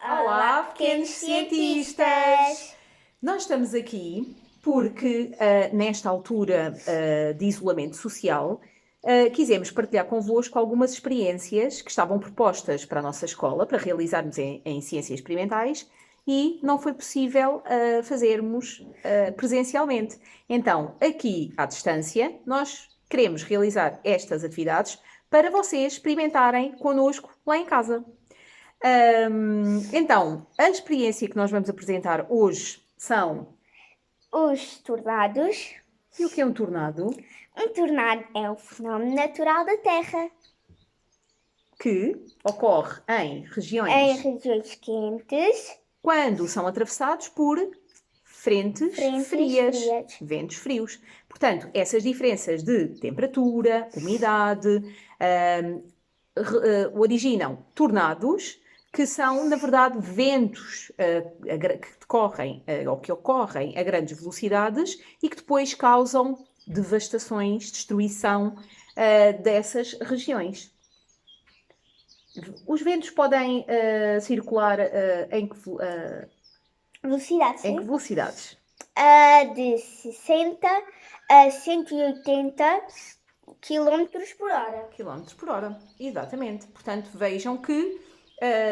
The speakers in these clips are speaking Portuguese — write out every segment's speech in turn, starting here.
Olá, pequenos cientistas! Nós estamos aqui porque, nesta altura de isolamento social, quisemos partilhar convosco algumas experiências que estavam propostas para a nossa escola, para realizarmos em ciências experimentais, e não foi possível fazermos presencialmente. Então, aqui à distância, nós queremos realizar estas atividades para vocês experimentarem connosco lá em casa. Então, a experiência que nós vamos apresentar hoje são... Os tornados. E o que é um tornado? Um tornado é um fenómeno natural da Terra. Que ocorre em regiões quentes, quando são atravessados por frentes frias, ventos frios. Portanto, essas diferenças de temperatura, umidade, originam tornados, que são, na verdade, ventos que ocorrem a grandes velocidades e que depois causam devastações, destruição dessas regiões. Os ventos podem circular em que velocidades? Em que velocidades? De 60 a 180 km por hora. Quilómetros por hora, exatamente. Portanto, vejam que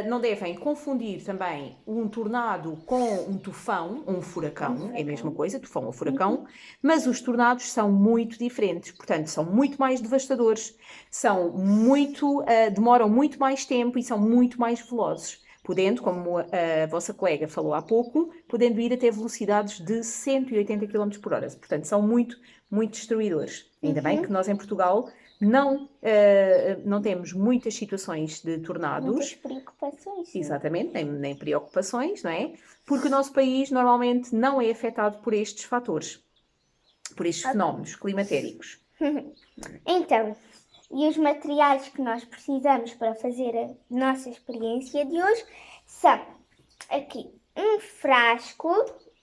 não devem confundir também um tornado com um tufão, um furacão, é a mesma coisa, tufão ou furacão, mas os tornados são muito diferentes, portanto, são muito mais devastadores, demoram muito mais tempo e são muito mais velozes, podendo, como a vossa colega falou há pouco, podendo ir até velocidades de 180 km por hora. Portanto, são muito, muito destruidores. Ainda bem que nós em Portugal não temos muitas situações de tornados. Muitas preocupações. Sim. Exatamente, nem preocupações, não é? Porque o nosso país normalmente não é afetado por estes fatores, por estes fenómenos climatéricos. Então, e os materiais que nós precisamos para fazer a nossa experiência de hoje são aqui um frasco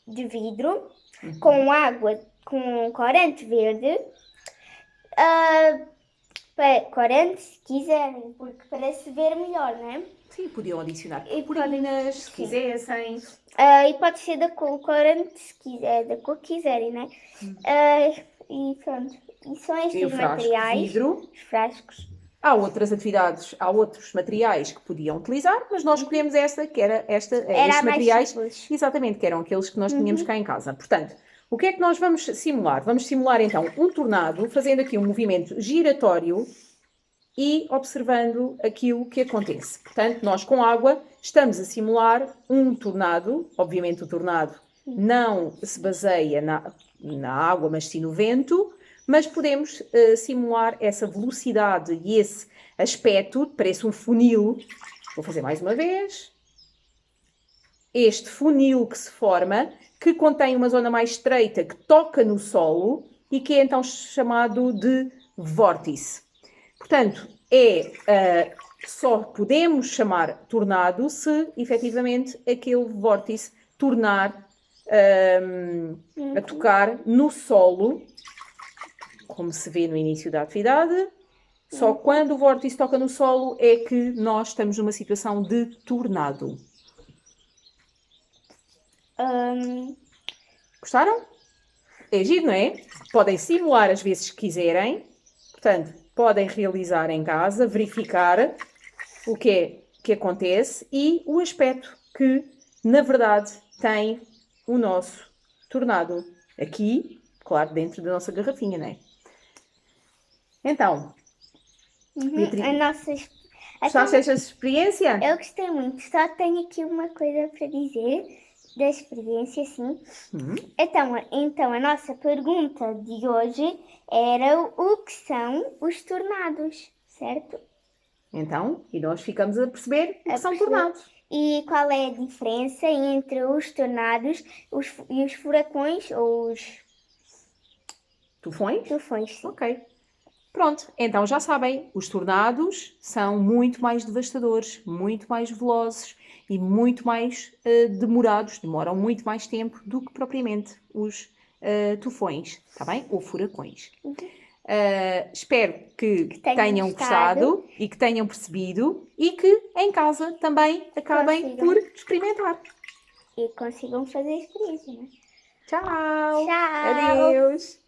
de vidro com água com corante verde, corante se quiserem, porque para se ver melhor, não é? Sim, podiam adicionar purpurinas, se quisessem. E pode ser da cor corante, se quiser, da cor que quiserem, não é? E pronto. E são estes materiais. Vidro. Os frascos. Há outras atividades, há outros materiais que podiam utilizar, mas nós escolhemos estes materiais, exatamente, que eram aqueles que nós tínhamos cá em casa. Portanto, o que é que nós vamos simular? Vamos simular então um tornado, fazendo aqui um movimento giratório e observando aquilo que acontece. Portanto, nós com água estamos a simular um tornado. Obviamente o tornado não se baseia na água, mas sim no vento, mas podemos simular essa velocidade e esse aspecto, parece um funil. Vou fazer mais uma vez. Este funil que se forma, que contém uma zona mais estreita que toca no solo e que é então chamado de vórtice. Portanto, só podemos chamar tornado se efetivamente aquele vórtice tornar a tocar no solo, como se vê no início da atividade. Só quando o vórtice toca no solo é que nós estamos numa situação de tornado. Gostaram? É giro, não é? Podem simular as vezes que quiserem. Portanto, podem realizar em casa, verificar o que acontece e o aspecto que, na verdade, tem o nosso tornado. Aqui, claro, dentro da nossa garrafinha, não é? Então, Beatriz, gostaste desta experiência? Eu gostei muito. Só tenho aqui uma coisa para dizer da experiência, sim. Então, a nossa pergunta de hoje era o que são os tornados, certo? Então, e nós ficamos a perceber o que são tornados. E qual é a diferença entre os tornados e os furacões ou os... Tufões? Tufões, sim. Ok. Pronto, então já sabem, os tornados são muito mais devastadores, muito mais velozes e muito mais demorados, demoram muito mais tempo do que propriamente os tufões, está bem? Ou furacões. Espero que tenham gostado e que tenham percebido e que em casa também acabem por experimentar. E consigam fazer a experiência, não é? Tchau! Tchau! Adeus!